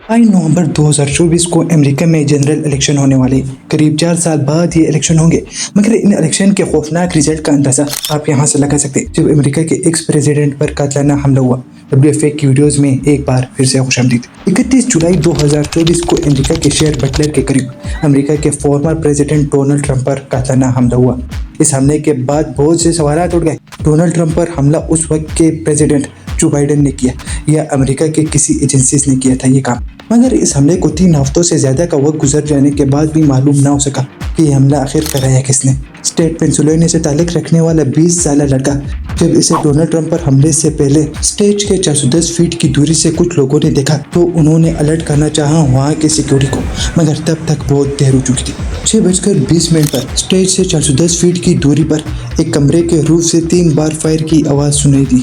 5 नवंबर 2024 को अमेरिका में general election होने वाले। करीब 4 साल बाद ये इलेक्शन होंगे, मगर इन इलेक्शन के खौफनाक रिजल्ट का अंदाजा आप यहाँ से लगा सकते हैं। जब अमेरिका के एक्स प्रेसिडेंट पर कातिलाना हमला हुआ, WFA की वीडियोस में एक बार फिर से खुशामदीद। 31 जुलाई 2024 को अमेरिका के शहर बटलर के करीब अमेरिका के फॉर्मर प्रेसिडेंट डोनाल्ड ट्रंप पर कातिलाना हमला हुआ। इस हमले के बाद बहुत से सवाल उठ गए। डोनाल्ड ट्रंप पर हमला उस वक्त के प्रेसिडेंट जो बाइडेन ने किया या अमेरिका के किसी एजेंसीज ने किया था ये काम। मगर इस हमले को 3 हफ्तों से ज्यादा का वक्त गुजर जाने के बाद भी मालूम ना हो सका कि ये हमला आखिर कराया किसने। स्टेट पेंसिल्वेनिया से ताल्लुक रखने वाला 20 साल लड़का जब इसे डोनाल्ड ट्रंप पर हमले से पहले स्टेज के 410 फीट की दूरी से कुछ लोगों ने देखा तो उन्होंने अलर्ट करना चाहा वहाँ के सिक्योरिटी को, मगर तब तक बहुत देर हो चुकी थी। 6:20 पर स्टेज से 410 फीट की दूरी पर एक कमरे के रूफ से 3 बार फायर की आवाज सुनाई दी।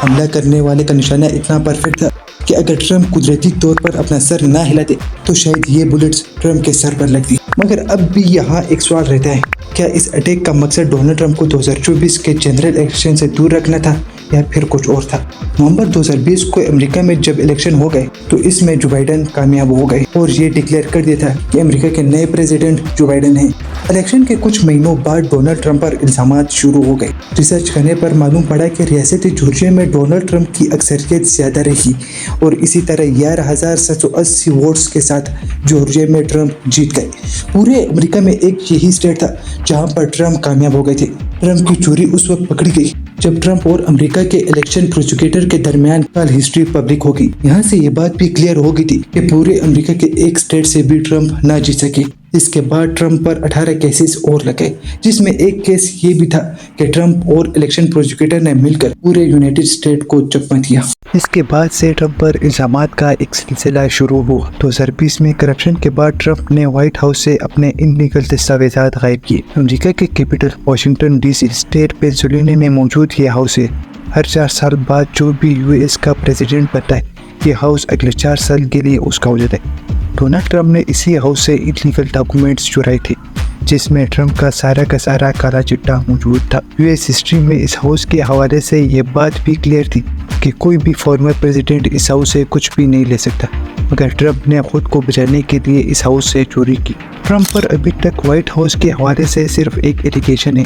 हमला करने वाले का निशाना इतना परफेक्ट था कि अगर ट्रंप कुदरती तौर पर अपना सर ना हिलाते तो शायद ये बुलेट्स ट्रंप के सर पर लगती। मगर अब भी यहाँ एक सवाल रहता है, क्या इस अटैक का मकसद डोनाल्ड ट्रंप को 2024 के जनरल इलेक्शन से दूर रखना था या फिर कुछ और था? नवंबर 2020 को अमेरिका में जब इलेक्शन हो गए तो इसमें जो बाइडेन कामयाब हो गए और ये डिक्लेयर कर दिया था कि अमेरिका के नए प्रेसिडेंट जो बाइडेन हैं। इलेक्शन के कुछ महीनों बाद डोनाल्ड ट्रंप पर इल्जामात शुरू हो गए। रिसर्च करने पर मालूम पड़ा कि रियासत जॉर्जिया में डोनाल्ड ट्रंप की अक्सरियत ज्यादा रही और इसी तरह 11,780 वोट्स के साथ जॉर्जिया में ट्रंप जीत गए। पूरे अमेरिका में एक यही स्टेट था जहां पर ट्रंप कामयाब हो गए थे। ट्रंप की चोरी उस वक्त पकड़ी गई जब ट्रंप और अमेरिका के इलेक्शन प्रोसिक्यूटर के दरमियान कल हिस्ट्री पब्लिक होगी। यहाँ से ये बात भी क्लियर हो गई थी कि पूरे अमेरिका के एक स्टेट से भी ट्रंप ना जीत सके। इसके बाद ट्रंप पर 18 केसेस और लगे, जिसमें एक केस ये भी था कि ट्रंप और इलेक्शन प्रोसिक्यूटर ने मिलकर पूरे यूनाइटेड स्टेट को चकमा दिया। इसके बाद से ट्रंप पर इल्जामात का एक सिलसिला शुरू हुआ। 2020 में करप्शन के बाद ट्रंप ने व्हाइट हाउस से अपने इनलीगल दस्तावेजात गायब किए। अमेरिका के capital Washington DC state Pennsylvania में मौजूद ये हाउस है। हर 4 साल बाद जो भी US का प्रेसिडेंट बनता है, ये हाउस अगले 4 साल के लिए उसका हो जाता है। डोनाल्ड ट्रंप ने इसी हाउस से इलीगल डॉक्यूमेंट्स चुराए थे, जिसमें ट्रंप का सारा काला चिट्टा मौजूद था। US हिस्ट्री में इस हाउस के हवाले से ये बात भी क्लियर थी कि कोई भी फॉर्मर प्रेसिडेंट इस हाउस से कुछ भी नहीं ले सकता, मगर ट्रंप ने खुद को बचाने के लिए इस हाउस से चोरी की। ट्रंप पर अभी तक व्हाइट हाउस के हवाले से सिर्फ एक एलिगेशन है।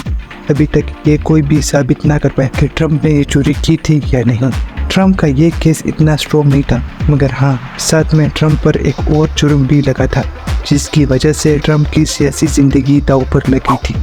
अभी तक ये कोई भी साबित ना कर पाया कि ट्रंप ने ये चोरी की थी या नहीं। ट्रंप का ये केस इतना स्ट्रॉन्ग नहीं था, मगर हाँ, साथ में ट्रंप पर एक और जुर्म भी लगा था, जिसकी वजह से ट्रंप की सियासी जिंदगी दांव पर लगी थी।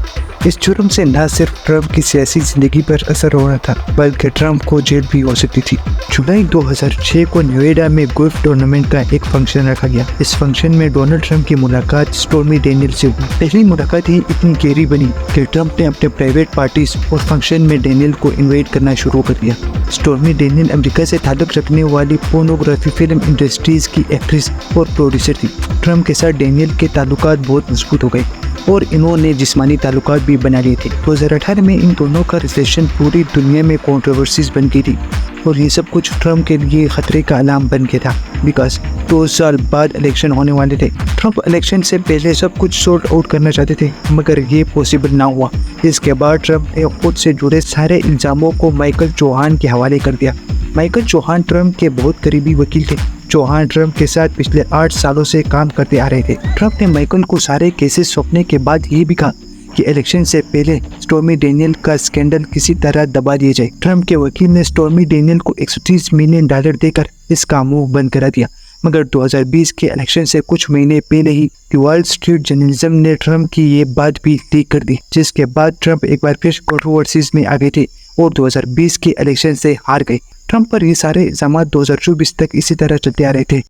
इस जुर्म से न सिर्फ ट्रंप की सियासी जिंदगी पर असर हो रहा था, बल्कि ट्रंप को जेल भी हो सकती थी। जुलाई 2006 को नोएडा में गोल्फ टूर्नामेंट का एक फंक्शन रखा गया। इस फंक्शन में डोनाल्ड ट्रंप की मुलाकात स्टॉर्मी डेनियल से हुई। पहली मुलाकात ही इतनी गहरी बनी कि ट्रंप ने अपने प्राइवेट पार्टीज और फंक्शन में डेनियल को इन्वाइट करना शुरू कर दिया। स्टॉर्मी डेनियल अमेरिका से ताल्लुक रखने वाली पोर्नोग्राफी फिल्म इंडस्ट्रीज की एक्ट्रेस और प्रोड्यूसर थी। ट्रंप के साथ डेनियल के ताल्लुकात बहुत मजबूत हो गए और इन्होंने जिस्मानी ताल्लुकात भी बना लिए थे। 2018 में इन दोनों का रिलेशन पूरी दुनिया में कंट्रोवर्सीज बन गई थी और ये सब कुछ ट्रंप के लिए खतरे का अलार्म बन गया था, बिकॉज 2 साल बाद इलेक्शन होने वाले थे। ट्रंप इलेक्शन से पहले सब कुछ सॉर्ट आउट करना चाहते थे, मगर ये पॉसिबल ना हुआ। इसके बाद ट्रंप ने खुद से जुड़े सारे इल्जामों को माइकल चौहान के हवाले कर दिया। माइकल चौहान ट्रंप के बहुत करीबी वकील थे। चौहान ट्रंप के साथ पिछले 8 सालों से काम करते आ रहे थे। ट्रंप ने माइकल को सारे केसेस सौंपने के बाद ये भी कहा कि इलेक्शन से पहले स्टॉर्मी डेनियल का स्कैंडल किसी तरह दबा दिया जाए। ट्रंप के वकील ने स्टॉर्मी डेनियल को $130 मिलियन देकर इसका मुंह बंद करा दिया। मगर 2020 के इलेक्शन से कुछ महीने पहले ही वॉल स्ट्रीट जर्नलिज्म ने ट्रंप की ये बात भी लीक कर दी, जिसके बाद ट्रंप एक बार फिर कंट्रोवर्सीज में आ गए थे और 2020 के इलेक्शन से हार गए। ट्रंप पर ये सारे इल्जाम 2024 तक इसी तरह चलते आ रहे थे।